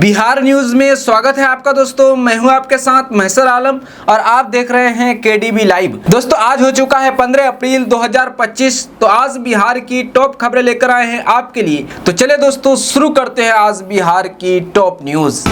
Bihar news में स्वागत है आपका दोस्तों। मैं हूं आपके साथ महसर आलम और आप देख रहे हैं केडीबी लाइव। दोस्तों आज हो चुका है 15 अप्रैल 2025। तो आज बिहार की टॉप खबरें लेकर आए हैं आपके लिए। तो चले दोस्तों शुरू करते हैं आज बिहार की टॉप न्यूज।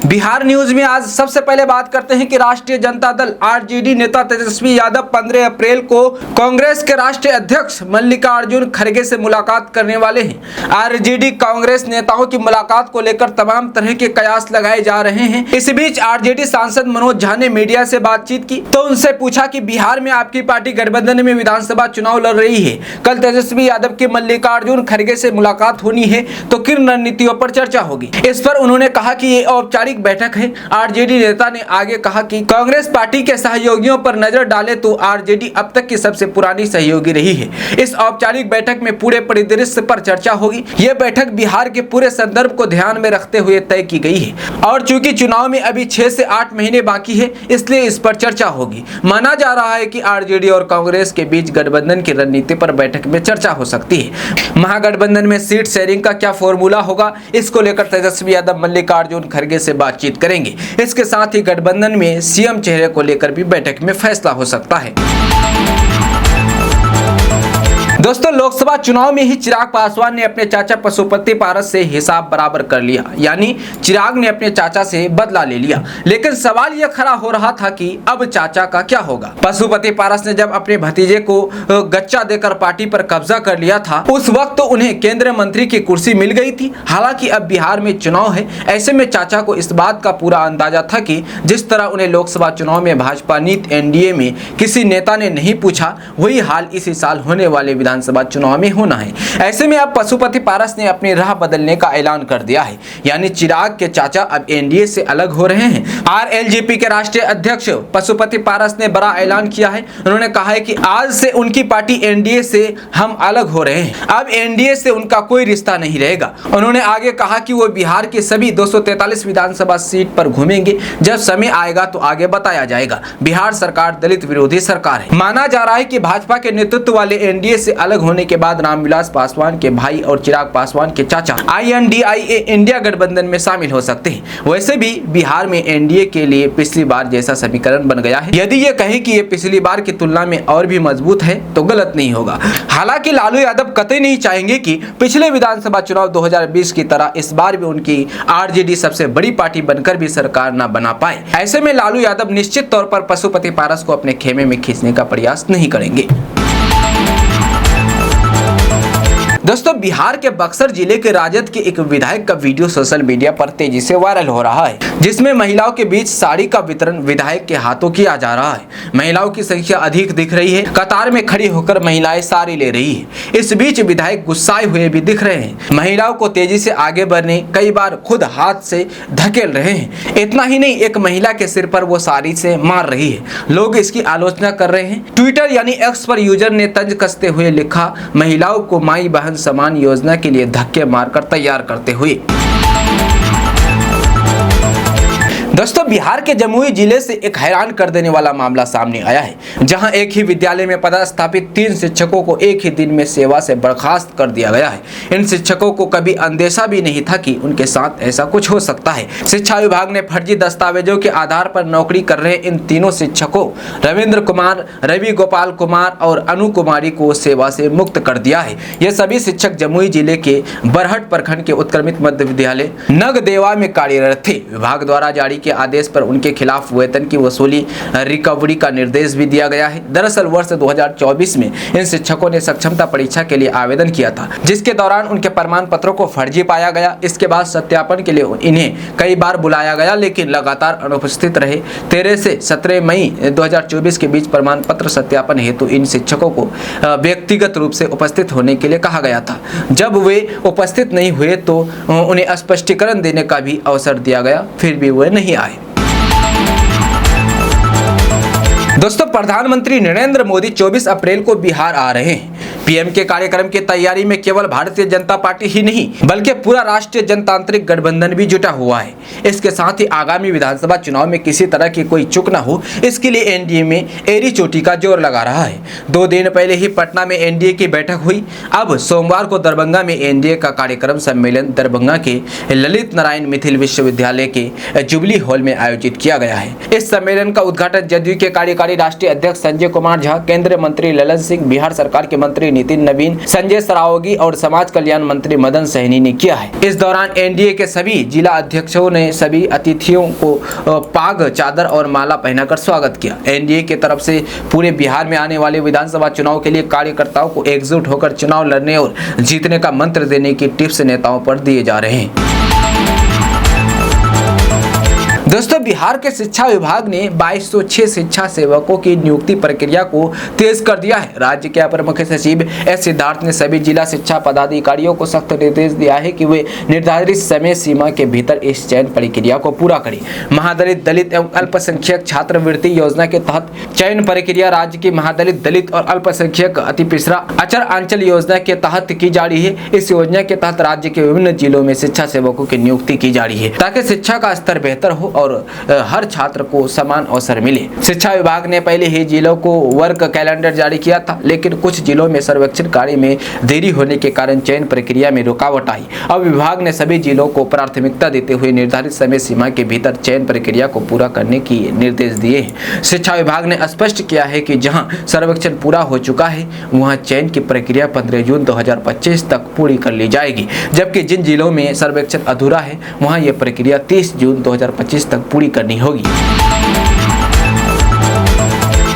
बिहार न्यूज में आज सबसे पहले बात करते हैं कि राष्ट्रीय जनता दल आरजेडी नेता तेजस्वी यादव 15 अप्रैल को कांग्रेस के राष्ट्रीय अध्यक्ष मल्लिकार्जुन खड़गे से मुलाकात करने वाले हैं। आरजेडी कांग्रेस नेताओं की मुलाकात को लेकर तमाम तरह के कयास लगाए जा रहे हैं। इस बीच आरजेडी सांसद मनोज झा ने मीडिया से बातचीत की तो उनसे पूछा कि बिहार में आपकी पार्टी गठबंधन में विधानसभा चुनाव लड़ रही है। कल तेजस्वी यादव की मल्लिकार्जुन खड़गे से मुलाकात होनी है तो किन रणनीतियों पर चर्चा होगी। इस पर उन्होंने कहा कि ये औपचारिक बैठक है। आरजेडी नेता ने आगे कहा कि कांग्रेस पार्टी के सहयोगियों पर नजर डाले तो आरजेडी अब तक की सबसे पुरानी सहयोगी रही है। इस औपचारिक बैठक में पूरे परिदृश्य पर चर्चा होगी। यह बैठक बिहार के पूरे संदर्भ को ध्यान में रखते हुए तय की गई है और चूंकि चुनाव में अभी 6 से 8 महीने बाकी है इसलिए इस पर चर्चा होगी। माना जा रहा है कि आरजेडी और कांग्रेस के बीच गठबंधन की रणनीति पर बैठक में चर्चा हो सकती है। महागठबंधन में सीट शेयरिंग का क्या फॉर्मूला होगा, इसको लेकर तेजस्वी यादव मल्लिकार्जुन खड़गे से बातचीत करेंगे। इसके साथ ही गठबंधन में सीएम चेहरे को लेकर भी बैठक में फैसला हो सकता है। दोस्तों लोकसभा चुनाव में ही चिराग पासवान ने अपने चाचा पशुपति पारस से हिसाब बराबर कर लिया, यानी चिराग ने अपने चाचा से बदला ले लिया। लेकिन सवाल यह खड़ा हो रहा था कि अब चाचा का क्या होगा। पशुपति पारस ने जब अपने भतीजे को गच्चा देकर पार्टी पर कब्जा कर लिया था उस वक्त तो उन्हें केंद्रीय मंत्री की कुर्सी मिल गई थी। हालांकि अब बिहार में चुनाव है, ऐसे में चाचा को इस बात का पूरा अंदाजा था कि जिस तरह उन्हें लोकसभा चुनाव में भाजपा नीत एनडीए में किसी नेता ने नहीं पूछा, वही हाल इसी साल होने वाले विधानसभा चुनाव में होना है। ऐसे में अब पशुपति पारस ने अपनी राह बदलने का ऐलान कर दिया है, यानी चिराग के चाचा अब एनडीए से अलग हो रहे हैं। आरएलजेपी के राष्ट्रीय अध्यक्ष पशुपति पारस ने बड़ा ऐलान किया है। उन्होंने कहा है कि आज से उनकी पार्टी एनडीए से हम अलग हो रहे हैं, अब एनडीए से उनका कोई रिश्ता नहीं रहेगा। उन्होंने आगे कहा कि वो बिहार की सभी 243 विधानसभा सीट पर घूमेंगे, जब समय आएगा तो आगे बताया जाएगा। बिहार सरकार दलित विरोधी सरकार है। माना जा रहा है कि भाजपा के नेतृत्व वाले एनडीए से अलग होने के बाद रामविलास पासवान के भाई और चिराग पासवान के चाचा INDIA इंडिया गठबंधन में शामिल हो सकते हैं। वैसे भी बिहार में एनडीए के लिए पिछली बार जैसा समीकरण बन गया है। यदि ये कहें कि ये पिछली बार की तुलना में और भी मजबूत है तो गलत नहीं होगा। हालांकि लालू यादव कतई नहीं चाहेंगे कि पिछले विधानसभा चुनाव 2020 की तरह इस बार भी उनकी आरजेडी सबसे बड़ी पार्टी बनकर भी सरकार न बना पाए। ऐसे में लालू यादव निश्चित तौर पर पशुपति पारस को अपने खेमे में खींचने का प्रयास नहीं करेंगे। दोस्तों बिहार के बक्सर जिले के राजद के एक विधायक का वीडियो सोशल मीडिया पर तेजी से वायरल हो रहा है, जिसमें महिलाओं के बीच साड़ी का वितरण विधायक के हाथों किया जा रहा है। महिलाओं की संख्या अधिक दिख रही है, कतार में खड़ी होकर महिलाएं साड़ी ले रही है। इस बीच विधायक गुस्साए हुए भी दिख रहे हैं। महिलाओं को तेजी से आगे बढ़ने कई बार खुद हाथ से धकेल रहे हैं। इतना ही नहीं, एक महिला के सिर पर वो साड़ी से मार रही है। लोग इसकी आलोचना कर रहे हैं। ट्विटर यानी एक्स पर यूजर ने तंज कसते हुए लिखा, महिलाओं को माई बहन समान योजना के लिए धक्के मारकर तैयार करते हुए। दोस्तों बिहार के जमुई जिले से एक हैरान कर देने वाला मामला सामने आया है, जहां एक ही विद्यालय में पदस्थापित 3 शिक्षकों को एक ही दिन में सेवा से बर्खास्त कर दिया गया है। इन शिक्षकों को कभी अंदेशा भी नहीं था कि उनके साथ ऐसा कुछ हो सकता है। शिक्षा विभाग ने फर्जी दस्तावेजों के आधार पर नौकरी कर रहे इन तीनों शिक्षकों रविंद्र कुमार, रवि गोपाल कुमार और अनु कुमारी को सेवा से मुक्त कर दिया है। ये सभी शिक्षक जमुई जिले के बरहट प्रखंड के उत्क्रमित मध्य विद्यालय नगदेवा में कार्यरत थे। विभाग द्वारा जारी के आदेश पर उनके खिलाफ वेतन की वसूली रिकवरी का निर्देश भी दिया गया है। दरअसल वर्ष 2024 में इन शिक्षकों ने सक्षमता परीक्षा के लिए आवेदन किया था, जिसके दौरान उनके प्रमाण पत्रों को फर्जी पाया गया। इसके बाद सत्यापन के लिए इन्हें कई बार बुलाया गया, लेकिन लगातार अनुपस्थित रहे। 13 से 17 मई 2024 के बीच प्रमाण पत्र सत्यापन हेतु इन शिक्षकों को व्यक्तिगत रूप से उपस्थित होने के लिए कहा गया था। जब वे उपस्थित नहीं हुए तो उन्हें स्पष्टीकरण देने का भी अवसर दिया गया, फिर भी वे नहीं आए। दोस्तों प्रधानमंत्री नरेंद्र मोदी 24 अप्रैल को बिहार आ रहे हैं। पीएम के कार्यक्रम की तैयारी में केवल भारतीय जनता पार्टी ही नहीं बल्कि पूरा राष्ट्रीय जनतांत्रिक गठबंधन भी जुटा हुआ है। इसके साथ ही आगामी विधानसभा चुनाव में किसी तरह की कोई चूक न हो, इसके लिए एनडीए में एड़ी चोटी का जोर लगा रहा है। 2 दिन पहले ही पटना में एनडीए की बैठक हुई। अब सोमवार को दरभंगा में एनडीए का कार्यक्रम सम्मेलन दरभंगा के ललित नारायण मिथिल विश्वविद्यालय के जुबली हॉल में आयोजित किया गया है। इस सम्मेलन का उद्घाटन जदयू के कार्यकारी राष्ट्रीय अध्यक्ष संजय कुमार झा, केंद्रीय मंत्री ललन सिंह, बिहार सरकार के मंत्री नितिन नवीन, संजय सरावगी और समाज कल्याण मंत्री मदन सहनी ने किया है। इस दौरान एनडीए के सभी जिला अध्यक्षों ने सभी अतिथियों को पाग, चादर और माला पहनाकर स्वागत किया। एनडीए की तरफ से पूरे बिहार में आने वाले विधानसभा चुनाव के लिए कार्यकर्ताओं को एकजुट होकर चुनाव लड़ने और जीतने का मंत्र देने की टिप्स नेताओं पर दिए जा रहे हैं। दोस्तों, बिहार के शिक्षा विभाग ने 2206 शिक्षा सेवकों की नियुक्ति प्रक्रिया को तेज कर दिया है। राज्य के अपर मुख्य सचिव एस सिद्धार्थ ने सभी जिला शिक्षा पदाधिकारियों को सख्त निर्देश दिया है कि वे निर्धारित समय सीमा के भीतर इस चयन प्रक्रिया को पूरा करें। महादलित, दलित एवं अल्पसंख्यक छात्रवृत्ति योजना के तहत चयन प्रक्रिया राज्य की महादलित, दलित और अल्पसंख्यक अति पिछड़ा अचर अंचल योजना के तहत की जा रही है। इस योजना के तहत राज्य के विभिन्न जिलों में शिक्षा सेवकों की नियुक्ति की जा रही है ताकि शिक्षा का स्तर बेहतर हो और हर छात्र को समान अवसर मिले। शिक्षा विभाग ने पहले ही जिलों को वर्क कैलेंडर जारी किया था, लेकिन कुछ जिलों में सर्वेक्षण कार्य में देरी होने के कारण चयन प्रक्रिया में रुकावट आई। अब विभाग ने सभी जिलों को प्राथमिकता देते हुए निर्धारित समय सीमा के भीतर चयन प्रक्रिया को पूरा करने की निर्देश दिए हैं। शिक्षा विभाग ने स्पष्ट किया है कि जहां सर्वेक्षण पूरा हो चुका है वहां चयन की प्रक्रिया 15 जून 2025 तक पूरी कर ली जाएगी, जबकि जिन जिलों में सर्वेक्षण अधूरा है वहां यह प्रक्रिया 30 जून 2025 तक पूरी करनी होगी।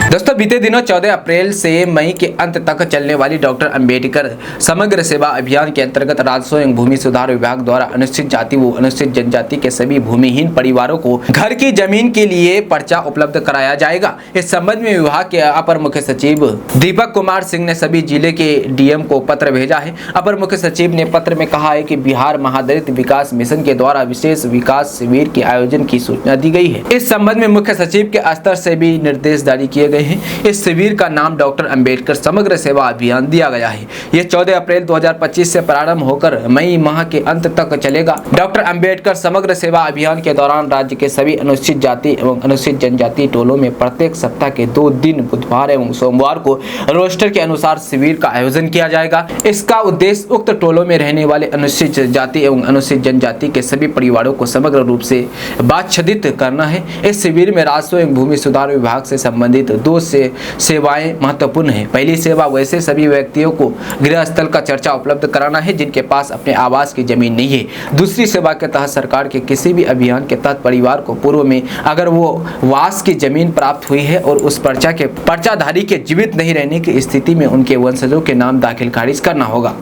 दोस्तों, बीते दिनों 14 अप्रैल से मई के अंत तक चलने वाली डॉक्टर अंबेडकर समग्र सेवा अभियान के अंतर्गत राजस्व एवं भूमि सुधार विभाग द्वारा अनुसूचित जाति व अनुसूचित जनजाति के सभी भूमिहीन परिवारों को घर की जमीन के लिए पर्चा उपलब्ध कराया जाएगा। इस संबंध में विभाग के अपर मुख्य सचिव दीपक कुमार सिंह ने सभी जिले के डीएम को पत्र भेजा है। अपर मुख्य सचिव ने पत्र में कहा है कि बिहार महादलित विकास मिशन के द्वारा विशेष विकास शिविर के आयोजन की सूचना दी गई है। इस संबंध में मुख्य सचिव के स्तर से भी निर्देश जारी किए गए हैं। इस शिविर का नाम डॉक्टर अंबेडकर समग्र सेवा अभियान दिया गया है। यह 14 अप्रैल 2025 से प्रारंभ होकर मई माह के अंत तक चलेगा। डॉक्टर अंबेडकर समग्र सेवा अभियान के दौरान राज्य के सभी अनुसूचित जाति एवं अनुसूचित जनजाति टोलों में प्रत्येक सप्ताह के 2 दिन बुधवार एवं सोमवार को रोस्टर के अनुसार शिविर का आयोजन किया जाएगा। इसका उद्देश्य उक्त टोलों में रहने वाले अनुसूचित जाति एवं अनुसूचित जनजाति के सभी परिवारों को समग्र रूप से बाच्छदित करना है। इस शिविर में राजस्व एवं भूमि सुधार विभाग से संबंधित 2 सेवाएं महत्वपूर्ण है। पहली सेवा वैसे सभी व्यक्तियों को गृह स्थल का चर्चा उपलब्ध कराना है जिनके पास अपने आवास की जमीन नहीं है। दूसरी सेवा के तहत सरकार के किसी भी अभियान के तहत परिवार को पूर्व में अगर वो वास की जमीन प्राप्त हुई है और उस पर्चाधारी के जीवित नहीं रहने की स्थिति में उनके वंशजों के नाम दाखिल खारिज करना होगा।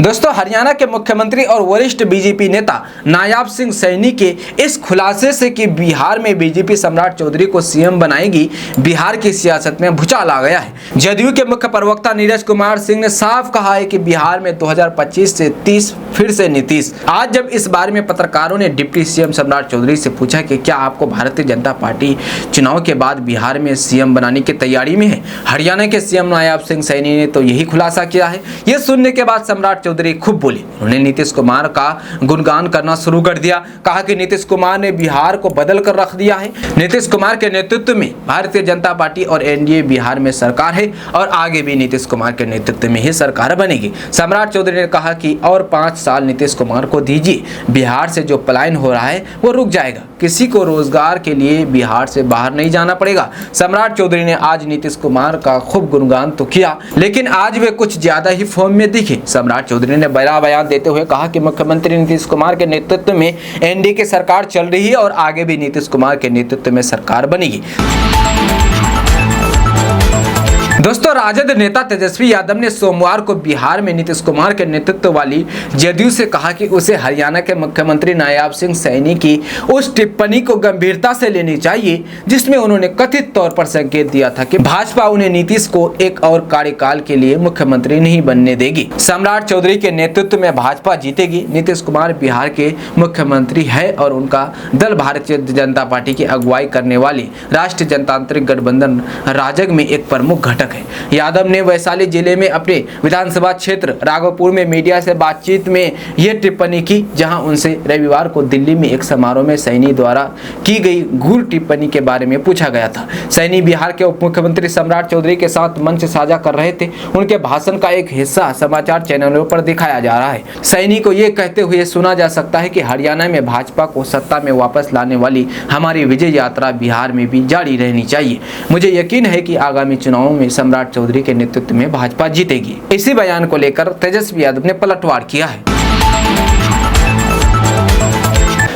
दोस्तों, हरियाणा के मुख्यमंत्री और वरिष्ठ बीजेपी नेता नायाब सिंह सैनी के इस खुलासे से कि बिहार में बीजेपी सम्राट चौधरी को सीएम बनाएगी, बिहार की सियासत में भूचाल आ गया है। जदयू के मुख्य प्रवक्ता नीरज कुमार सिंह ने साफ कहा है कि बिहार में 2025 से 30 फिर से नीतीश। आज जब इस बारे में पत्रकारों ने डिप्टी सीएम सम्राट चौधरी से पूछा कि क्या आपको भारतीय जनता पार्टी चुनाव के बाद बिहार में सीएम बनाने की तैयारी में है, हरियाणा के सीएम नायाब सिंह सैनी ने तो यही खुलासा किया है। यह सुनने के बाद सम्राट चौधरी खूब बोले। उन्होंने नीतीश कुमार का गुणगान करना शुरू कर दिया। कहा कि नीतीश कुमार ने बिहार को बदल कर रख दिया है। नीतीश कुमार के नेतृत्व में भारतीय जनता पार्टी और एनडीए बिहार में सरकार है और आगे भी नीतीश कुमार के नेतृत्व में ही सरकार बनेगी। सम्राट चौधरी ने कहा कि और 5 साल नीतीश कुमार को दीजिए, बिहार से जो पलायन हो रहा है वो रुक जाएगा। किसी को रोजगार के लिए बिहार से बाहर नहीं जाना पड़ेगा। सम्राट चौधरी ने आज नीतीश कुमार का खूब गुणगान तो किया, लेकिन आज वे कुछ ज्यादा ही फॉर्म में दिखे। सम्राट चौधरी ने बड़ा बयान देते हुए कहा कि मुख्यमंत्री नीतीश कुमार के नेतृत्व में एनडीए की सरकार चल रही है और आगे भी नीतीश कुमार के नेतृत्व में सरकार बनेगी। दोस्तों, राजद नेता तेजस्वी यादव ने सोमवार को बिहार में नीतीश कुमार के नेतृत्व वाली जदयू से कहा कि उसे हरियाणा के मुख्यमंत्री नायाब सिंह सैनी की उस टिप्पणी को गंभीरता से लेनी चाहिए जिसमें उन्होंने कथित तौर पर संकेत दिया था कि भाजपा उन्हें नीतीश को एक और कार्यकाल के लिए मुख्यमंत्री नहीं बनने देगी। सम्राट चौधरी के नेतृत्व में भाजपा जीतेगी। नीतीश कुमार बिहार के मुख्यमंत्री है और उनका दल भारतीय जनता पार्टी की अगुवाई करने वाली राष्ट्रीय जनतांत्रिक गठबंधन राजग में एक प्रमुख घटक चिंताजनक है। यादव ने वैशाली जिले में अपने विधानसभा क्षेत्र राघोपुर में मीडिया से बातचीत में ये टिप्पणी की, जहां उनसे रविवार को दिल्ली में एक समारोह में सैनी द्वारा की गई घूर टिप्पणी के बारे में पूछा गया था। सैनी बिहार के उप मुख्यमंत्री सम्राट चौधरी के साथ मंच साझा कर रहे थे। उनके भाषण का एक हिस्सा समाचार चैनलों पर दिखाया जा रहा है। सैनी को ये कहते हुए सुना जा सकता है कि हरियाणा में भाजपा को सत्ता में वापस लाने वाली हमारी विजय यात्रा बिहार में भी जारी रहनी चाहिए। मुझे यकीन है कि आगामी चुनावों में सम्राट चौधरी के नेतृत्व में भाजपा जीतेगी। इसी बयान को लेकर तेजस्वी यादव ने पलटवार किया है।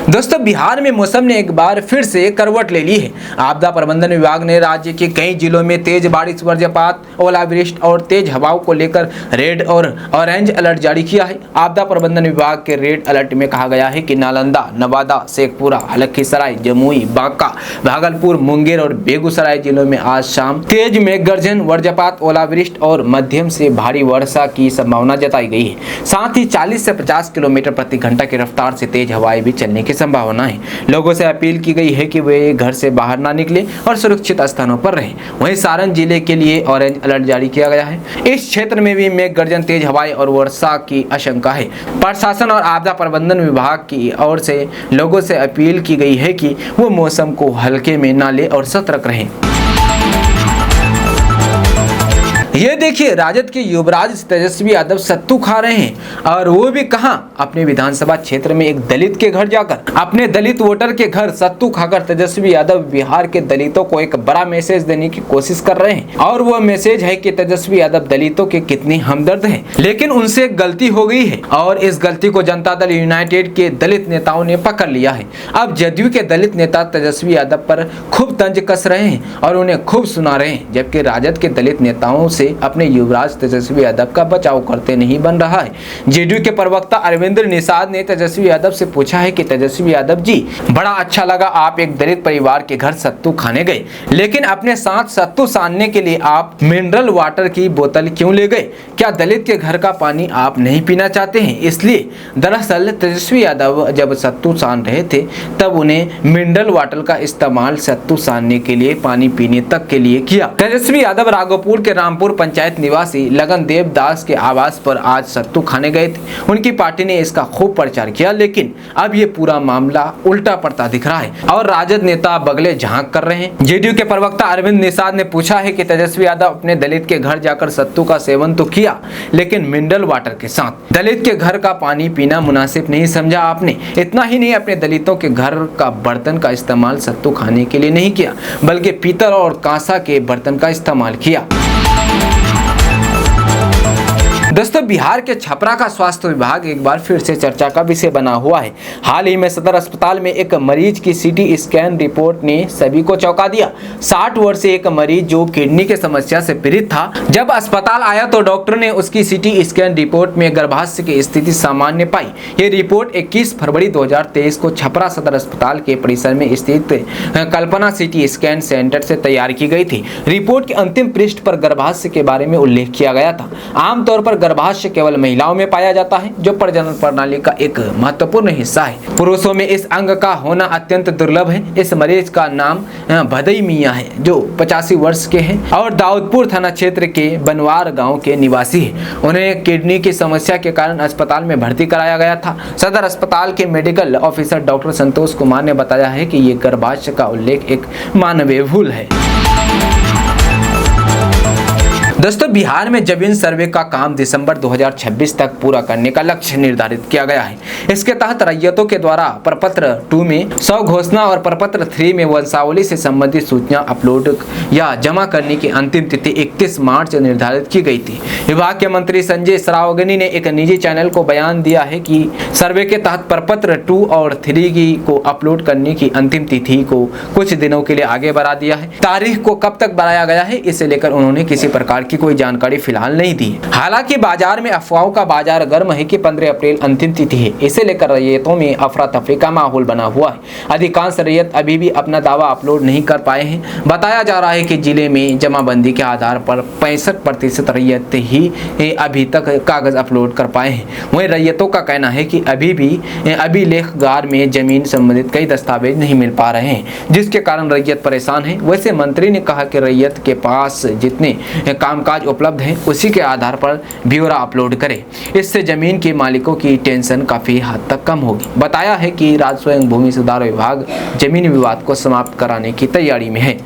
दोस्तों, बिहार में मौसम ने एक बार फिर से करवट ले ली है। आपदा प्रबंधन विभाग ने राज्य के कई जिलों में तेज बारिश, वज्रपात, ओलावृष्टि और तेज हवाओं को लेकर रेड और ऑरेंज अलर्ट जारी किया है। आपदा प्रबंधन विभाग के रेड अलर्ट में कहा गया है कि नालंदा, नवादा, शेखपुरा, लखीसराय, जमुई, बांका, भागलपुर, मुंगेर और बेगूसराय जिलों में आज शाम तेज मेघ गर्जन, वज्रपात, ओलावृष्टि और मध्यम से भारी वर्षा की संभावना जताई गई है। साथ ही 40 से 50 किलोमीटर प्रति घंटा की रफ्तार से तेज हवाएं भी चलने की संभावना है। लोगों से अपील की गई है कि वे घर से बाहर ना निकले और सुरक्षित स्थानों पर रहें। वहीं सारण जिले के लिए ऑरेंज अलर्ट जारी किया गया है। इस क्षेत्र में भी मेघ गर्जन, तेज हवाएं और वर्षा की आशंका है। प्रशासन और आपदा प्रबंधन विभाग की ओर से लोगों से अपील की गई है कि वो मौसम को हल्के में ना ले और सतर्क रहें। ये देखिए, राजद के युवराज तेजस्वी यादव सत्तू खा रहे हैं, और वो भी कहां, अपने विधानसभा क्षेत्र में एक दलित के घर जाकर, अपने दलित वोटर के घर सत्तू खाकर तेजस्वी यादव बिहार के दलितों को एक बड़ा मैसेज देने की कोशिश कर रहे हैं। और वो मैसेज है कि तेजस्वी यादव दलितों के कितने हमदर्द हैं। लेकिन उनसे एक गलती हो गई है और इस गलती को जनता दल यूनाइटेड के दलित नेताओं ने पकड़ लिया है। अब जदयू के दलित नेता तेजस्वी यादव पर खूब तंज कस रहे हैं और उन्हें खूब सुना रहे हैं, जबकि राजद के दलित नेताओं से अपने युवराज तेजस्वी यादव का बचाव करते नहीं बन रहा है। जेडीयू के प्रवक्ता अरविंद निषाद ने तेजस्वी यादव से पूछा है कि तेजस्वी यादव जी, बड़ा अच्छा लगा आप एक दलित परिवार के घर सत्तू खाने गए, लेकिन अपने साथ सत्तू सानने के लिए आप मिनरल वाटर की बोतल क्यों ले गए? क्या दलित के घर का पानी आप नहीं पीना चाहते हैं? इसलिए दरअसल तेजस्वी यादव जब सत्तू सान रहे थे तब उन्हें मिनरल वाटर का इस्तेमाल सत्तू सानने के लिए, पानी पीने तक के लिए किया। तेजस्वी यादव राघोपुर के रामपुर पंचायत निवासी लगन देव दास के आवास पर आज सत्तू खाने गए थे। उनकी पार्टी ने इसका खूब प्रचार किया, लेकिन अब ये पूरा मामला उल्टा पड़ता दिख रहा है और राजद नेता बगले झांक कर रहे हैं। जेडीयू के प्रवक्ता अरविंद निषाद ने पूछा है कि तेजस्वी यादव अपने दलित के घर जाकर सत्तू का सेवन तो किया, लेकिन मिनरल वाटर के साथ। दलित के घर का पानी पीना मुनासिब नहीं समझा आपने। इतना ही नहीं, अपने दलितों के घर का बर्तन का इस्तेमाल सत्तू खाने के लिए नहीं किया, बल्कि पीतल और कांसा के बर्तन का इस्तेमाल किया। दोस्तों, बिहार के छपरा का स्वास्थ्य विभाग एक बार फिर से चर्चा का विषय बना हुआ है। हाल ही में सदर अस्पताल में एक मरीज की सीटी स्कैन रिपोर्ट ने सभी को चौंका दिया। 60 वर्षीय एक मरीज जो किडनी की समस्या से पीड़ित था, जब अस्पताल आया तो डॉक्टर ने उसकी सीटी स्कैन रिपोर्ट में गर्भाशय की स्थिति सामान्य पाई। ये रिपोर्ट 21 फरवरी 2023 को छपरा सदर अस्पताल के परिसर में स्थित कल्पना सीटी स्कैन सेंटर से तैयार की गई थी। रिपोर्ट के अंतिम पृष्ठ पर गर्भाशय के बारे में उल्लेख किया गया था। आमतौर पर गर्भाशय केवल महिलाओं में पाया जाता है, जो प्रजनन प्रणाली का एक महत्वपूर्ण हिस्सा है। पुरुषों में इस अंग का होना अत्यंत दुर्लभ है। इस मरीज का नाम भदई मियां है, जो 85 वर्ष के हैं और दाऊदपुर थाना क्षेत्र के बनवार गांव के निवासी है। उन्हें किडनी की समस्या के कारण अस्पताल में भर्ती कराया गया था। सदर अस्पताल के medical officer doctor Santosh Kumar ने बताया है कि ये गर्भाशय का उल्लेख एक मानवीय भूल है। दोस्तों, बिहार में जमीन सर्वे का काम दिसंबर 2026 तक पूरा करने का लक्ष्य निर्धारित किया गया है। इसके तहत रैयतों के द्वारा प्रपत्र 2 में 100 घोषणा और प्रपत्र 3 में वंशावली से संबंधित सूचना अपलोड या जमा करने की अंतिम तिथि 31 मार्च निर्धारित की गई थी। विभाग के मंत्री संजय सरावगी ने एक निजी चैनल को बयान दिया है कि सर्वे के तहत प्रपत्र 2 और 3 को अपलोड करने की अंतिम तिथि को कुछ दिनों के लिए आगे बढ़ा दिया है। तारीख को कब तक बढ़ाया गया है, इसे लेकर उन्होंने किसी प्रकार इसकी कोई जानकारी फिलहाल नहीं दी। हालांकि बाजार में अफवाहों का बाजार गर्म है कि 15 अप्रैल अंतिम तिथि है, इसे लेकर रैयतों में अफरा तफरी का माहौल बना हुआ है। अधिकांश रैयत अभी भी अपना दावा अपलोड नहीं कर पाए हैं। बताया जा रहा है कि जिले में जमाबंदी के आधार पर 65% रैयत ही अभी तक कागज अपलोड कर पाए हैं। वहीं रैयतों का कहना है कि अभी भी अभिलेखगार में जमीन संबंधित कई दस्तावेज नहीं मिल पा रहे हैं, जिसके कारण रैयत परेशान है। वैसे मंत्री ने कहा कि रैयत के पास जितने कामकाज उपलब्ध हैं उसी के आधार पर ब्यौरा अपलोड करें। इससे जमीन के मालिकों की टेंशन काफी हद तक कम होगी। बताया है कि राजस्व एवं भूमि सुधार विभाग जमीन विवाद को समाप्त कराने की तैयारी में है।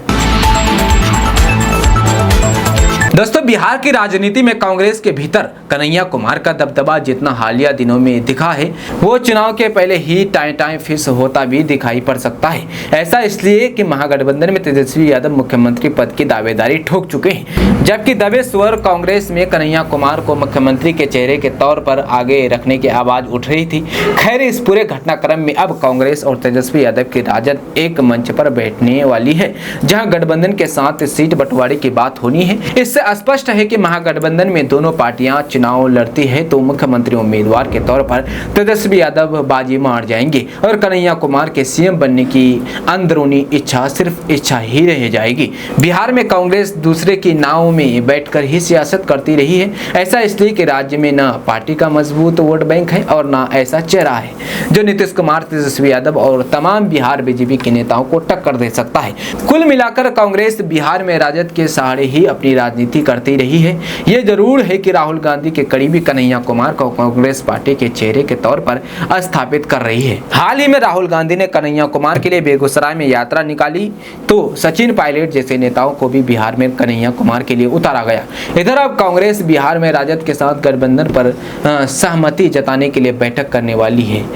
दोस्तों, बिहार की राजनीति में कांग्रेस के भीतर कन्हैया कुमार का दबदबा जितना हालिया दिनों में दिखा है, वो चुनाव के पहले ही टाइम फिक्स होता भी दिखाई पड़ सकता है। ऐसा इसलिए कि महागठबंधन में तेजस्वी यादव मुख्यमंत्री पद की दावेदारी ठोक चुके हैं, जबकि दबे स्वर कांग्रेस में कन्हैया कुमार को मुख्यमंत्री के चेहरे के तौर पर आगे रखने की आवाज उठ रही थी। खैर, इस पूरे घटनाक्रम में अब कांग्रेस और तेजस्वी यादव की राजद एक मंच पर बैठने वाली है, जहां गठबंधन के साथ सीट बंटवारे की बात होनी है। इससे स्पष्ट है कि महागठबंधन में दोनों पार्टियां चुनाव लड़ती है तो मुख्यमंत्री उम्मीदवार के तौर पर तेजस्वी यादव बाजी मार जाएंगे और कन्हैया कुमार के सीएम बनने की अंदरूनी इच्छा सिर्फ इच्छा ही रह जाएगी। बिहार में कांग्रेस दूसरे की नाव में बैठकर ही सियासत करती रही है। ऐसा इसलिए कि राज्य में न पार्टी का मजबूत वोट बैंक है और न ऐसा चेहरा है जो नीतीश कुमार, तेजस्वी यादव और तमाम बिहार बीजेपी के नेताओं को टक्कर दे सकता है। कुल मिलाकर कांग्रेस बिहार में राजद के सहारे ही अपनी राजनीति करती रही है। यह जरूर है कि राहुल गांधी के करीबी कन्हैया कुमार को कांग्रेस पार्टी के चेहरे के तौर पर स्थापित कर रही है। हाल ही में राहुल गांधी ने कन्हैया कुमार के लिए बेगूसराय में यात्रा निकाली तो सचिन पायलट जैसे नेताओं को भी बिहार में कन्हैया कुमार के लिए उतारा गया। इधर अब कांग्रेस बिहार में राजद के साथ गठबंधन पर सहमति जताने के लिए बैठक करने वाली है।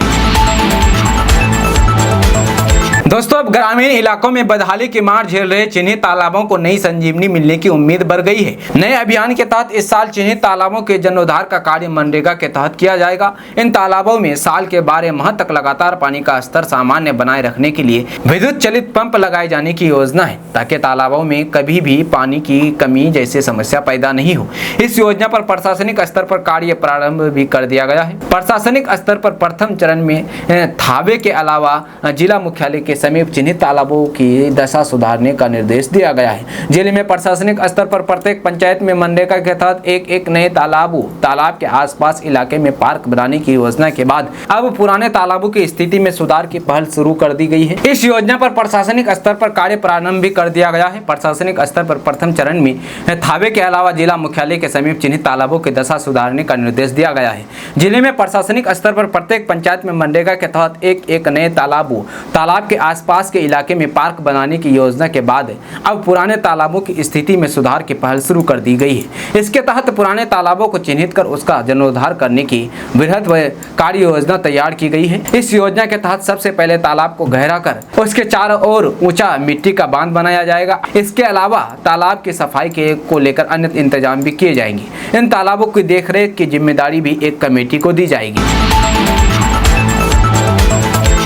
दोस्तों, अब ग्रामीण इलाकों में बदहाली की मार झेल रहे चिन्हित तालाबों को नई संजीवनी मिलने की उम्मीद बढ़ गई है। नए अभियान के तहत इस साल चिन्हित तालाबों के जीर्णोद्धार का कार्य मनरेगा के तहत किया जाएगा। इन तालाबों में साल के 12 माह तक लगातार पानी का स्तर सामान्य बनाए रखने के लिए विद्युत चलित पंप लगाए जाने की योजना है, ताकि तालाबों में कभी भी पानी की कमी जैसी समस्या पैदा नहीं हो। इस योजना पर प्रशासनिक स्तर पर कार्य प्रारंभ भी कर दिया गया है। प्रशासनिक स्तर पर प्रथम चरण में थावे के अलावा जिला मुख्यालय के समीप चिन्हित तालाबों की दशा सुधारने का निर्देश दिया गया है। जिले में प्रशासनिक स्तर पर प्रत्येक पंचायत में मनरेगा के तहत एक नए तालाब के आसपास इलाके में पार्क बनाने की योजना के बाद अब पुराने तालाबों की स्थिति में सुधार की पहल शुरू कर दी गई है। इस योजना पर प्रशासनिक स्तर पर कार्य प्रारंभ भी कर दिया गया है। प्रशासनिक स्तर पर प्रथम चरण में थावे के अलावा जिला मुख्यालय के समीप चिन्हित तालाबों की दशा सुधारने का निर्देश दिया गया है। जिले में प्रशासनिक स्तर पर प्रत्येक पंचायत में मनरेगा के तहत एक नए तालाब के आसपास के इलाके में पार्क बनाने की योजना के बाद अब पुराने तालाबों की स्थिति में सुधार की पहल शुरू कर दी गई है। इसके तहत पुराने तालाबों को चिन्हित कर उसका जीर्णोद्धार करने की बृहद कार्य योजना तैयार की गई है। इस योजना के तहत सबसे पहले तालाब को गहरा कर उसके चारों ओर ऊंचा मिट्टी का बांध बनाया जाएगा। इसके अलावा तालाब की सफाई को लेकर अन्य इंतजाम भी किए जाएंगे। इन तालाबों की देखरेख की जिम्मेदारी भी एक कमेटी को दी जाएगी।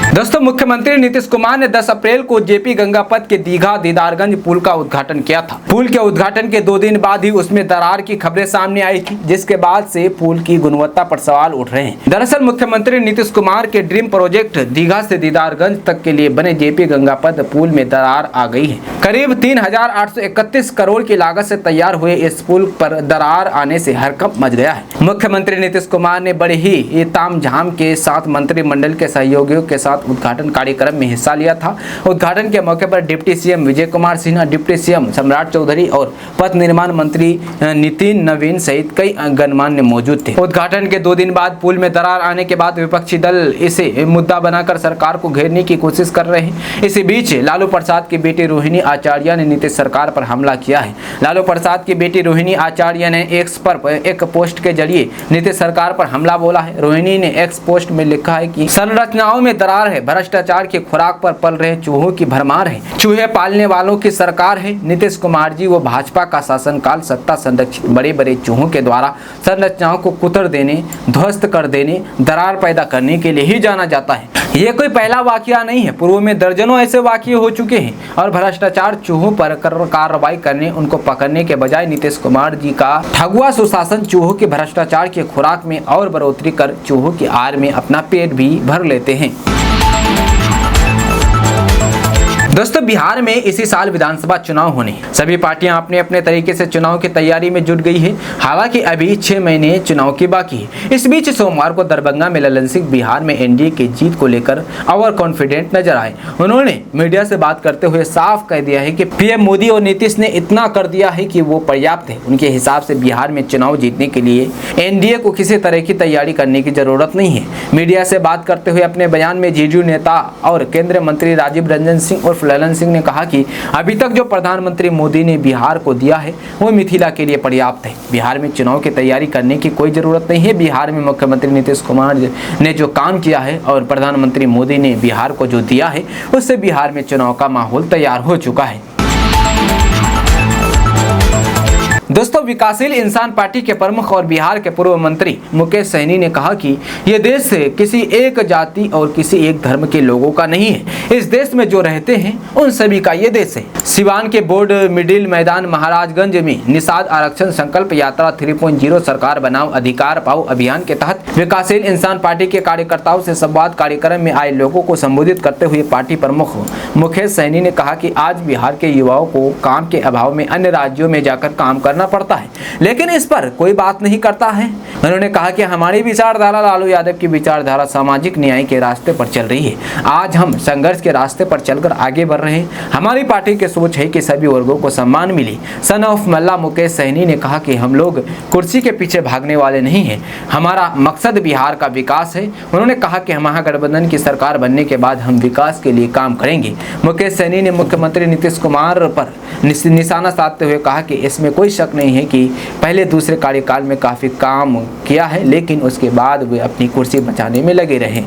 दोस्तों, मुख्यमंत्री नीतीश कुमार ने 10 अप्रैल को जेपी गंगा पथ के दीघा दीदारगंज पुल का उद्घाटन किया था। पुल के उद्घाटन के 2 दिन बाद ही उसमें दरार की खबरें सामने आई थी, जिसके बाद से पुल की गुणवत्ता पर सवाल उठ रहे हैं। दरअसल मुख्यमंत्री नीतीश कुमार के ड्रीम प्रोजेक्ट दीघा से दीदारगंज तक के लिए बने जेपी गंगा पथ पुल में दरार आ गई है। करीब 3,831 करोड़ की लागत से तैयार हुए इस पुल पर दरार आने से हड़कंप मच गया है। मुख्यमंत्री नीतीश कुमार ने बड़े ही तामझाम के साथ मंत्रिमंडल के सहयोगियों के साथ उद्घाटन कार्यक्रम में हिस्सा लिया था। उद्घाटन के मौके पर deputy CM Vijay Kumar Sinha, deputy CM सम्राट चौधरी और पथ निर्माण मंत्री नितिन नवीन सहित कई गणमान्य मौजूद थे। उद्घाटन के 2 दिन बाद पुल में दरार आने के बाद विपक्षी दल इसे मुद्दा बनाकर सरकार को घेरने की कोशिश कर रहे हैं। इसी बीच लालू प्रसाद की बेटी रोहिणी आचार्य ने नीतीश सरकार पर हमला किया है। लालू प्रसाद की बेटी रोहिणी आचार्य ने एक्स पर एक पोस्ट के जरिए नीतीश सरकार पर हमला बोला है। रोहिणी ने एक्स पोस्ट में लिखा है कि संरचनाओं में दरार है, भ्रष्टाचार की खुराक पर पल रहे चूहों की भरमार है, चूहे पालने वालों की सरकार है। नीतीश कुमार जी वो भाजपा का शासनकाल सत्ता संरक्षित बड़े बड़े चूहों के द्वारा संरचनाओं को कुतर देने, ध्वस्त कर देने, दरार पैदा करने के लिए ही जाना जाता है। ये कोई पहला वाकया नहीं है, पूर्व में दर्जनों ऐसे वाकये हो चुके हैं और भ्रष्टाचार चूहों पर कार्रवाई करने, उनको पकड़ने के बजाय नीतीश कुमार जी का ठगुआ सुशासन चूहों के भ्रष्टाचार की खुराक में और बढ़ोतरी कर चूहों की आड़ में अपना पेट भी भर लेते हैं। दोस्तों, बिहार में इसी साल विधानसभा चुनाव होने, सभी पार्टियां अपने अपने तरीके से चुनाव की तैयारी में जुट गई है। हालांकि अभी 6 महीने चुनाव की बाकी है। इस बीच सोमवार को दरभंगा में ललन सिंह बिहार में एनडीए की जीत को लेकर ओवर कॉन्फिडेंट नजर आए। उन्होंने मीडिया से बात करते हुए साफ कह दिया है कि पीएम मोदी और नीतीश ने इतना कर दिया है कि वो पर्याप्त है। उनके हिसाब से बिहार में चुनाव जीतने के लिए एनडीए को किसी तरह की तैयारी करने की जरूरत नहीं है। मीडिया से बात करते हुए अपने बयान में जेडीयू नेता और केंद्रीय मंत्री राजीव रंजन सिंह और ललन सिंह ने कहा कि अभी तक जो प्रधानमंत्री मोदी ने बिहार को दिया है वो मिथिला के लिए पर्याप्त है। बिहार में चुनाव की तैयारी करने की कोई जरूरत नहीं है। बिहार में मुख्यमंत्री नीतीश कुमार ने जो काम किया है और प्रधानमंत्री मोदी ने बिहार को जो दिया है उससे बिहार में चुनाव का माहौल तैयार हो चुका है। दोस्तों, विकासशील इंसान पार्टी के प्रमुख और बिहार के पूर्व मंत्री मुकेश सहनी ने कहा कि यह देश किसी एक जाति और किसी एक धर्म के लोगों का नहीं है। इस देश में जो रहते हैं उन सभी का ये देश है। सिवान के बोर्ड मिडिल मैदान महाराजगंज में निषाद आरक्षण संकल्प यात्रा 3.0 सरकार बनाओ अधिकार पाओ अभियान के तहत विकासशील इंसान पार्टी के कार्यकर्ताओं से संवाद कार्यक्रम में आए लोगों को संबोधित करते हुए पार्टी प्रमुख मुकेश सहनी ने कहा कि आज बिहार के युवाओं को काम के अभाव में अन्य राज्यों में जाकर काम करना पड़ता है, लेकिन इस पर कोई बात नहीं करता है। उन्होंने कहा कि हमारी विचारधारा लालू यादव की विचारधारा सामाजिक न्याय के रास्ते पर चल रही है। आज हम संघर्ष के रास्ते पर चलकर आगे बढ़ रहे हैं। हमारी पार्टी की सोच है कि सभी वर्गों को सम्मान मिले। सन ऑफ मल्ला मुकेश सहनी ने कहा कि हम लोग कुर्सी के पीछे भागने वाले नहीं हैं, हमारा मकसद बिहार का विकास है। उन्होंने कहा कि महागठबंधन की सरकार बनने के बाद हम विकास के लिए काम करेंगे। मुकेश सहनी ने मुख्यमंत्री नीतीश कुमार पर निशाना साधते हुए कहा कि इसमें कोई शक नहीं है कि पहले दूसरे कार्यकाल में काफी काम किया है, लेकिन उसके बाद वे अपनी कुर्सी बचाने में लगे रहे।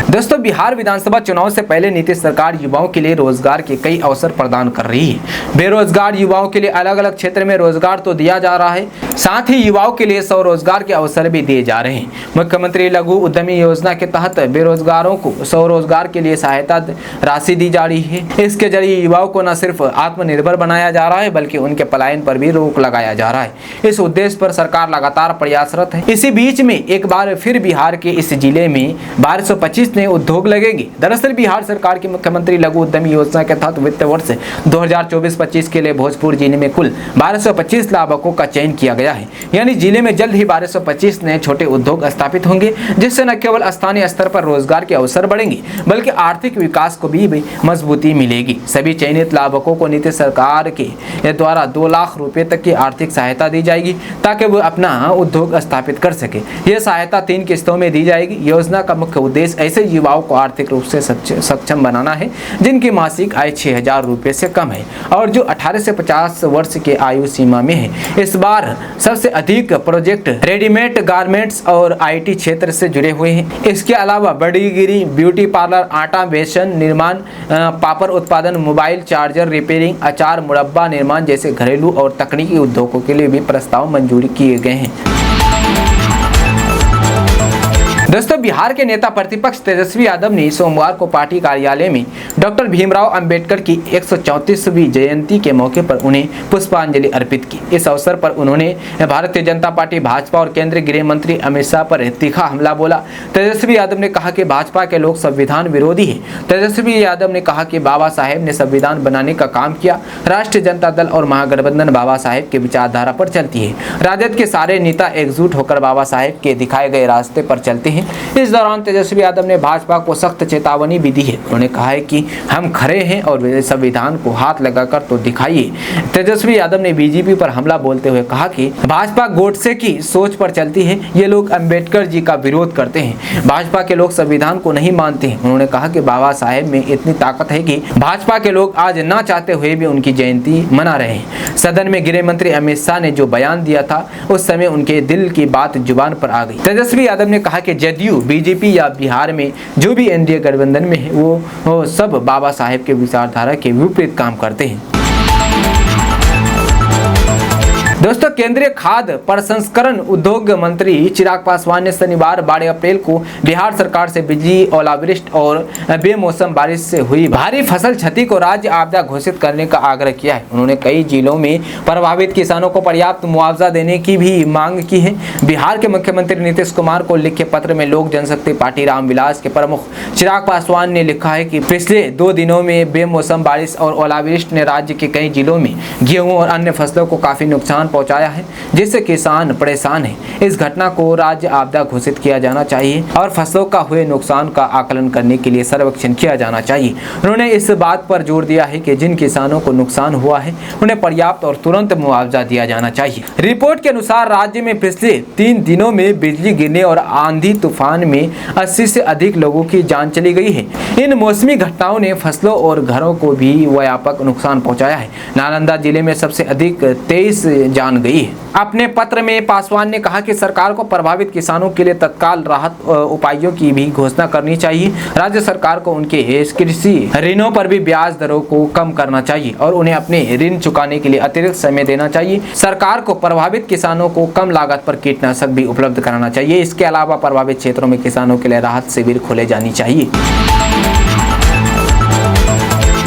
दोस्तों, बिहार विधानसभा चुनाव से पहले नीतीश सरकार युवाओं के लिए रोजगार के कई अवसर प्रदान कर रही है। बेरोजगार युवाओं के लिए अलग अलग क्षेत्र में रोजगार तो दिया जा रहा है, साथ ही युवाओं के लिए स्वरोजगार के अवसर भी दिए जा रहे हैं। मुख्यमंत्री लघु उद्यमी योजना के तहत बेरोजगारों को स्वरोजगार के लिए सहायता राशि दी जा रही है। इसके जरिए युवाओं को न सिर्फ आत्मनिर्भर बनाया जा रहा है बल्कि उनके पलायन पर भी रोक लगाया जा रहा है। इस उद्देश्य पर सरकार लगातार प्रयासरत है। इसी बीच में एक बार फिर बिहार के इस जिले में 1225 नए उद्योग लगेंगे। दरअसल बिहार सरकार की मुख्यमंत्री लघु उद्यमी योजना के तहत वित्त वर्ष 2024-25 के लिए भोजपुर जिले में कुल 1225 लाभुकों का चयन किया गया है। यानी जिले में जल्द ही 1225 नए छोटे उद्योग स्थापित होंगे, जिससे न केवल स्थानीय स्तर पर रोजगार के अवसर बढ़ेंगे बल्कि आर्थिक विकास को भी मजबूती मिलेगी। सभी चयनित लाभुकों को नीतीश सरकार के द्वारा 2 लाख रुपए तक की आर्थिक सहायता दी जाएगी ताकि वो अपना उद्योग स्थापित कर सके। यह सहायता 3 किस्तों में दी जाएगी। योजना का मुख्य उद्देश्य ऐसे युवाओं को आर्थिक रूप से सक्षम बनाना है जिनकी मासिक आय 6000 रुपए से कम है और जो 18 से 50 वर्ष के आयु सीमा में है। इस बार सबसे अधिक प्रोजेक्ट रेडीमेड गारमेंट्स और आईटी क्षेत्र से जुड़े हुए हैं। इसके अलावा बड़ीगिरी, ब्यूटी पार्लर, आटा बेसन निर्माण, पापड़ उत्पादन, मोबाइल चार्जर रिपेयरिंग, अचार मुरब्बा निर्माण जैसे घरेलू और तकनीकी उद्योगों के लिए भी प्रस्ताव मंजूर किए गए हैं। दोस्तों, बिहार के नेता प्रतिपक्ष तेजस्वी यादव ने सोमवार को पार्टी कार्यालय में डॉक्टर भीमराव अंबेडकर की 134वीं जयंती के मौके पर उन्हें पुष्पांजलि अर्पित की। इस अवसर पर उन्होंने भारतीय जनता पार्टी, भाजपा और केंद्रीय गृह मंत्री अमित शाह पर तीखा हमला बोला। तेजस्वी यादव ने कहा कि भाजपा के लोग संविधान विरोधी है। तेजस्वी यादव ने कहा कि बाबा साहेब ने संविधान बनाने का काम किया। राष्ट्रीय जनता दल और महागठबंधन बाबा साहेब की विचारधारा पर चलती है। राजद के सारे नेता एकजुट होकर बाबा साहेब के दिखाए गए रास्ते पर चलते हैं। इस दौरान तेजस्वी यादव ने भाजपा को सख्त चेतावनी भी दी है। उन्होंने कहा है कि हम खड़े हैं और संविधान को हाथ लगाकर तो दिखाइए। तेजस्वी यादव ने बीजेपी पर हमला बोलते हुए कहा कि भाजपा गोडसे की सोच पर चलती है। ये लोग अंबेडकर जी का विरोध करते हैं। भाजपा के लोग संविधान को नहीं मानते हैं। उन्होंने कहा कि बाबा साहेब में इतनी ताकत है कि भाजपा के लोग आज ना चाहते हुए भी उनकी जयंती मना रहे हैं। सदन में गृह मंत्री अमित शाह ने जो बयान दिया था उस समय उनके दिल की बात जुबान पर आ गई। तेजस्वी यादव ने कहा कि जदयू, बीजेपी या बिहार में जो भी एनडीए गठबंधन में है वो सब बाबा साहेब के विचारधारा के विपरीत काम करते हैं। दोस्तों, केंद्रीय खाद्य प्रसंस्करण उद्योग मंत्री चिराग पासवान ने शनिवार 12 अप्रैल को बिहार सरकार से बिजली, ओलावृष्टि और बेमौसम बारिश से हुई भारी फसल क्षति को राज्य आपदा घोषित करने का आग्रह किया है। उन्होंने कई जिलों में प्रभावित किसानों को पर्याप्त मुआवजा देने की भी मांग की है। बिहार के मुख्यमंत्री नीतीश कुमार को लिखे पत्र में लोक जनशक्ति पार्टी रामविलास के प्रमुख चिराग पासवान ने लिखा है कि पिछले 2 दिनों में बेमौसम बारिश और ओलावृष्टि ने राज्य के कई जिलों में गेहूं और अन्य फसलों को काफी नुकसान पहुंचाया है, जिससे किसान परेशान हैं। इस घटना को राज्य आपदा घोषित किया जाना चाहिए और फसलों का हुए नुकसान का आकलन करने के लिए सर्वेक्षण किया जाना चाहिए। उन्होंने इस बात पर जोर दिया है कि जिन किसानों को नुकसान हुआ है उन्हें पर्याप्त और तुरंत मुआवजा दिया जाना चाहिए। रिपोर्ट के अनुसार राज्य में पिछले 3 दिनों में बिजली गिरने और आंधी तूफान में 80 से अधिक लोगों की जान चली गई है। इन मौसमी घटनाओं ने फसलों और घरों को भी व्यापक नुकसान पहुंचाया है। नालंदा जिले में सबसे अधिक 23 जान गई है। अपने पत्र में पासवान ने कहा कि सरकार को प्रभावित किसानों के लिए तत्काल राहत उपायों की भी घोषणा करनी चाहिए। राज्य सरकार को उनके कृषि ऋणों पर भी ब्याज दरों को कम करना चाहिए और उन्हें अपने ऋण चुकाने के लिए अतिरिक्त समय देना चाहिए। सरकार को प्रभावित किसानों को कम लागत पर कीटनाशक भी उपलब्ध कराना चाहिए। इसके अलावा प्रभावित क्षेत्रों में किसानों के लिए राहत शिविर खोले जानी चाहिए।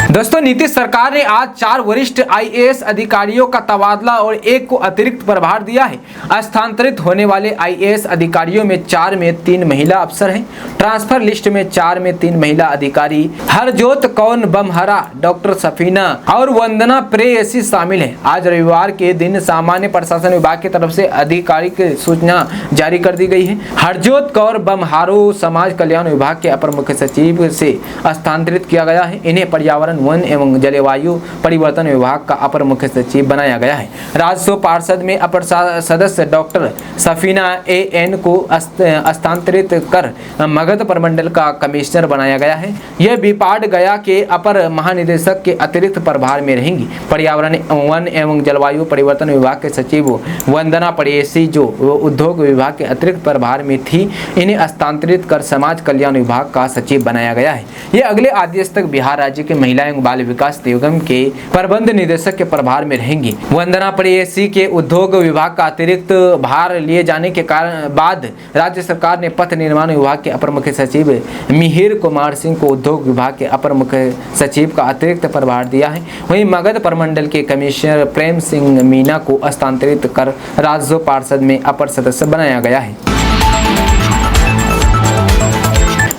दोस्तों, नीतीश सरकार ने आज 4 वरिष्ठ आईएएस अधिकारियों का तबादला और 1 को अतिरिक्त प्रभार दिया है। स्थानांतरित होने वाले आईएएस अधिकारियों में 4 में 3 महिला अफसर हैं। ट्रांसफर लिस्ट में 4 में 3 महिला अधिकारी हरजोत कौर बमहरा, डॉक्टर सफीना और वंदना प्रेयसी शामिल हैं। आज रविवार के दिन सामान्य प्रशासन विभाग की तरफ से आधिकारिक सूचना जारी कर दी गई है। हरजोत कौर बमहारो समाज कल्याण विभाग के अपर मुख्य सचिव से स्थानांतरित किया गया है। इन्हें पर्यावरण, वन एवं जलवायु परिवर्तन विभाग का अपर मुख्य सचिव बनाया गया है। राज्यसभा पार्षद में अपर सदस्य डॉक्टर सफीना एएन को स्थानांतरित कर मगध प्रमंडल का कमिश्नर बनाया गया है। यह बीपाड गया के अपर महानिदेशक के अतिरिक्त प्रभार में रहेंगी। पर्यावरण, वन एवं जलवायु परिवर्तन विभाग के सचिव वंदना प्रेयसी जो उद्योग विभाग के अतिरिक्त प्रभार में थी, इन्हें स्थानांतरित कर समाज कल्याण विभाग का सचिव बनाया गया है। ये अगले आदेश तक बिहार राज्य के महिला एवं बाल विकास निगम के प्रबंध निदेशक के प्रभार में रहेंगी। वंदना प्रेयसी के उद्योग विभाग का अतिरिक्त भार लिए जाने के बाद राज्य सरकार ने पथ निर्माण विभाग के अपर मुख्य सचिव मिहिर कुमार सिंह को उद्योग विभाग के अपर मुख्य सचिव का अतिरिक्त प्रभार दिया है। वहीं मगध प्रमंडल के कमिश्नर प्रेम सिंह मीना को स्थानांतरित कर राज्यसभा पार्षद में अपर सदस्य बनाया गया है।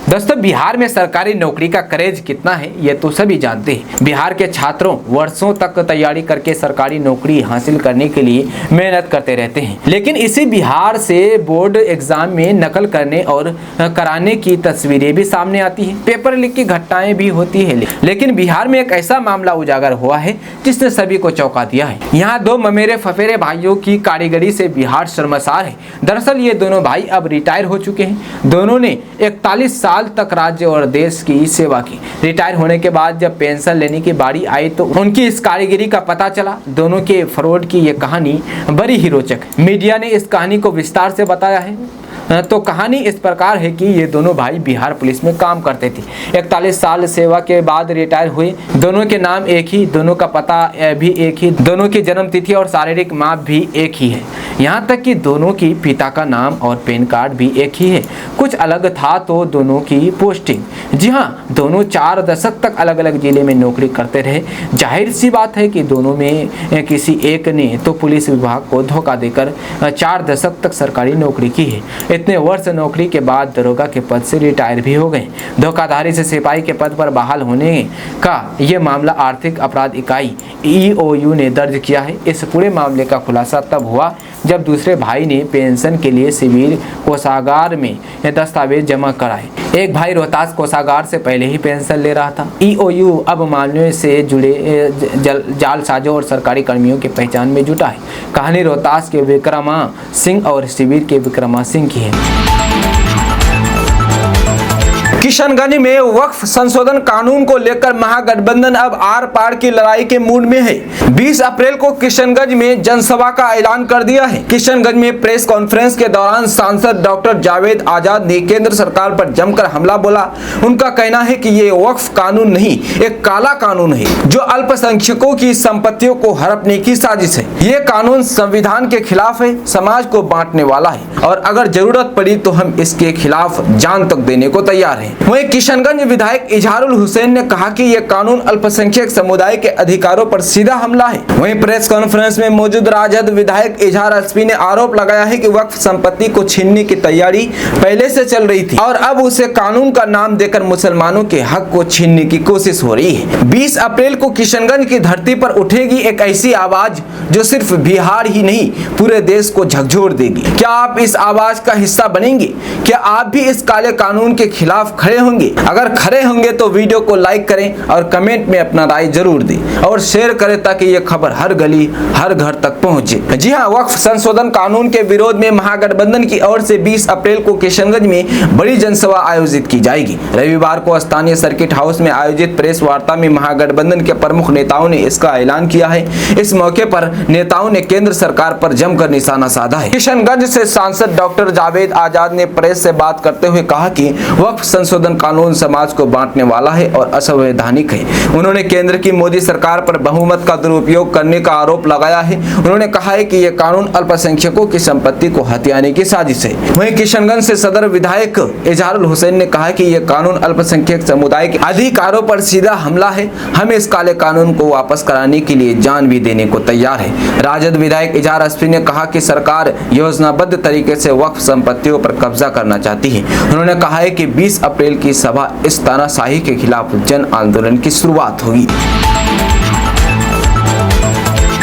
दोस्तों, बिहार में सरकारी नौकरी का क्रेज कितना है ये तो सभी जानते हैं। बिहार के छात्रों वर्षों तक तैयारी करके सरकारी नौकरी हासिल करने के लिए मेहनत करते रहते हैं, लेकिन इसी बिहार से बोर्ड एग्जाम में नकल करने और कराने की तस्वीरें भी सामने आती हैं। पेपर लीक की घटनाएं भी होती है, लेकिन बिहार में एक ऐसा मामला उजागर हुआ है जिसने सभी को चौंका दिया है। यहाँ 2 ममेरे फफेरे भाइयों की कारीगरी से बिहार शर्मसार है। दरअसल ये दोनों भाई अब रिटायर हो चुके हैं। दोनों ने 41 साल तक राज्य और देश की सेवा की। रिटायर होने के बाद जब पेंशन लेने की बारी आई तो उनकी इस कारीगरी का पता चला। दोनों के फ्रॉड की ये कहानी बड़ी ही रोचक। मीडिया ने इस कहानी को विस्तार से बताया है। तो कहानी इस प्रकार है कि ये दोनों भाई बिहार पुलिस में काम करते थे। 41 साल सेवा के बाद रिटायर हुए। दोनों के नाम एक ही, दोनों का पता भी एक ही, दोनों की जन्म तिथि और शारीरिक माप भी एक ही है। यहाँ तक कि दोनों की पिता का नाम और पैन कार्ड भी एक ही है। कुछ अलग था तो दोनों की पोस्टिंग। जी हाँ, दोनों 4 दशक तक अलग अलग जिले में नौकरी करते रहे। जाहिर सी बात है कि दोनों में किसी एक ने तो पुलिस विभाग को धोखा देकर 4 दशक तक सरकारी नौकरी की है। इतने वर्ष नौकरी के बाद दरोगा के पद से रिटायर भी हो गए। धोखाधड़ी से सिपाही के पद पर बहाल होने का ये मामला आर्थिक अपराध इकाई EOU ने दर्ज किया है। इस पूरे मामले का खुलासा तब हुआ जब दूसरे भाई ने पेंशन के लिए सिविल कोषागार में दस्तावेज जमा कराए। एक भाई रोहतास कोषागार से पहले ही पेंशन ले रहा था। EOU अब मामले से जुड़े जालसाजों और सरकारी कर्मियों की पहचान में जुटा है। कहानी रोहतास के विक्रमा सिंह और शिविर के विक्रमा सिंह की है। किशनगंज में वक्फ संशोधन कानून को लेकर महागठबंधन अब आर पार की लड़ाई के मूड में है। 20 अप्रैल को किशनगंज में जनसभा का ऐलान कर दिया है। किशनगंज में प्रेस कॉन्फ्रेंस के दौरान सांसद डॉक्टर जावेद आजाद ने केंद्र सरकार पर जमकर हमला बोला। उनका कहना है कि ये वक्फ कानून नहीं, एक काला कानून है जो अल्पसंख्यकों की संपत्तियों को हड़पने की साजिश है। ये कानून संविधान के खिलाफ है, समाज को बांटने वाला है और अगर जरूरत पड़ी तो हम इसके खिलाफ जान तक देने को तैयार हैं। वहीं किशनगंज विधायक इजहारुल हुसैन ने कहा कि यह कानून अल्पसंख्यक समुदाय के अधिकारों पर सीधा हमला है। वहीं प्रेस कॉन्फ्रेंस में मौजूद राजद विधायक इजहार अस्फी ने आरोप लगाया है कि वक्फ संपत्ति को छीनने की तैयारी पहले से चल रही थी और अब उसे कानून का नाम देकर मुसलमानों के हक को छीनने की कोशिश हो रही है। 20 अप्रैल को किशनगंज की धरती पर उठेगी एक ऐसी आवाज जो सिर्फ बिहार ही नहीं पूरे देश को झकझोर देगी। क्या आप इस आवाज का हिस्सा बनेंगे? क्या आप भी इस काले कानून के खिलाफ खड़े होंगे? अगर खड़े होंगे तो वीडियो को लाइक करें और कमेंट में अपना राय जरूर दें और शेयर करें ताकि ये खबर हर गली हर घर तक पहुंचे। जी हां, वक्फ संशोधन कानून के विरोध में महागठबंधन की ओर से 20 अप्रैल को किशनगंज में बड़ी जनसभा आयोजित की जाएगी। रविवार को स्थानीय सर्किट हाउस में आयोजित प्रेस वार्ता में महागठबंधन के प्रमुख नेताओं ने इसका ऐलान किया है। इस मौके पर नेताओं ने केंद्र सरकार पर जमकर निशाना साधा है। किशनगंज से सांसद डॉक्टर जावेद आजाद ने प्रेस से बात करते हुए कहा कि वक्फ संशोधन कानून समाज को बांटने वाला है और असंवैधानिक है। उन्होंने केंद्र की मोदी सरकार पर बहुमत का दुरुपयोग करने का आरोप लगाया है। उन्होंने कहा है कि यह कानून अल्पसंख्यकों की संपत्ति को हथियाने की साजिश है। वहीं किशनगंज से सदर विधायक इजहारुल हुसैन ने कहा कि यह कानून अल्पसंख्यक समुदाय के अधिकारों पर सीधा हमला है। हम इस काले कानून को वापस कराने के लिए जान भी देने को तैयार है। राजद विधायक इजहार अस्फी ने कहा कि सरकार योजनाबद्ध तरीके से वक्फ संपत्तियों पर कब्जा करना चाहती है। उन्होंने कहा है कि 20 अप्रैल की सभा इस तानाशाही के खिलाफ जन आंदोलन की शुरुआत होगी।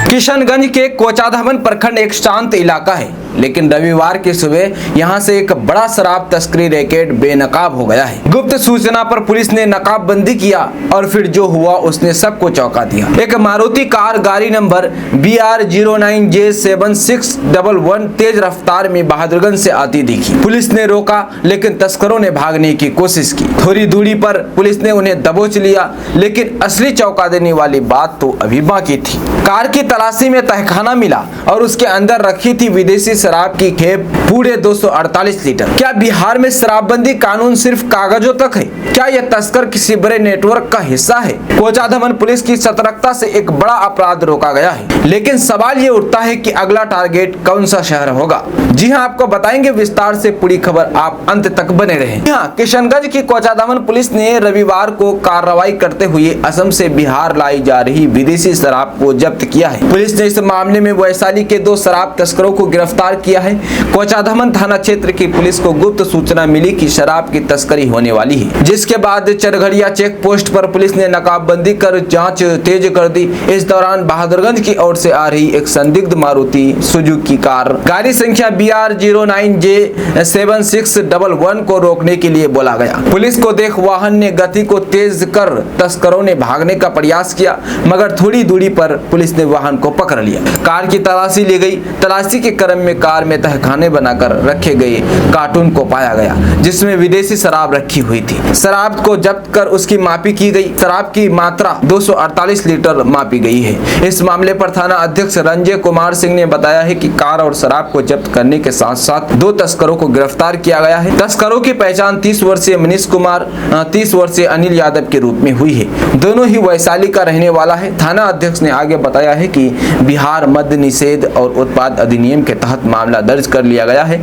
किशनगंज के कोचाधामन प्रखंड एक शांत इलाका है, लेकिन रविवार की सुबह यहां से एक बड़ा शराब तस्करी रैकेट बेनकाब हो गया है। गुप्त सूचना पर पुलिस ने नकाबबंदी किया और फिर जो हुआ उसने सबको चौंका दिया। एक मारुति कार गाड़ी नंबर BR09J7611 तेज रफ्तार में बहादुरगंज से आती दिखी। पुलिस ने रोका लेकिन तस्करों ने भागने की कोशिश की। थोड़ी दूरी पर पुलिस ने उन्हें दबोच लिया, लेकिन असली चौंका देने वाली बात तो अभी बाकी थी। कार की तलाशी में तहखाना मिला और उसके अंदर रखी थी विदेशी शराब की खेप पूरे 248 लीटर। क्या बिहार में शराबबंदी कानून सिर्फ कागजों तक है? क्या यह तस्कर किसी बड़े नेटवर्क का हिस्सा है? कोचाधामन पुलिस की सतर्कता से एक बड़ा अपराध रोका गया है, लेकिन सवाल ये उठता है कि अगला टारगेट कौन सा शहर होगा। जी हाँ, आपको बताएंगे विस्तार से, पूरी खबर आप अंत तक बने रहें। हाँ, किशनगंज की कोचाधामन पुलिस ने रविवार को कार्रवाई करते हुए असम से बिहार लाई जा रही विदेशी शराब को जब्त किया है। पुलिस ने इस मामले में वैशाली के 2 शराब तस्करों को गिरफ्तार किया है। कोचाधामन थाना क्षेत्र की पुलिस को गुप्त सूचना मिली कि शराब की तस्करी होने वाली है, जिसके बाद चरघड़िया चेक पोस्ट पर पुलिस ने नकाबबंदी कर जांच तेज कर दी। इस दौरान बहादुरगंज की ओर से आ रही एक संदिग्ध मारुति सुजुकी कार गाड़ी संख्या BR09J7611 को रोकने के लिए बोला गया। पुलिस को देख वाहन ने गति को तेज कर तस्करों ने भागने का प्रयास किया, मगर थोड़ी दूरी पर पुलिस ने वाहन को पकड़ लिया। कार की तलाशी ली गई। तलाशी के क्रम में कार में तहखाने बनाकर रखे गए कार्टून को पाया गया, जिसमें विदेशी शराब रखी हुई थी। शराब को जब्त कर उसकी मापी की गई। शराब की मात्रा 248 लीटर मापी गई है। इस मामले पर थाना अध्यक्ष रंजय कुमार सिंह ने बताया है कि कार और शराब को जब्त करने के साथ साथ 2 तस्करों को गिरफ्तार किया गया है। तस्करों की पहचान 30 वर्षीय मनीष कुमार, 30 वर्षीय अनिल यादव के रूप में हुई है। दोनों ही वैशाली का रहने वाला है। थाना अध्यक्ष ने आगे बताया है कि बिहार मद्य निषेध और उत्पाद अधिनियम के तहत मामला दर्ज कर लिया गया है।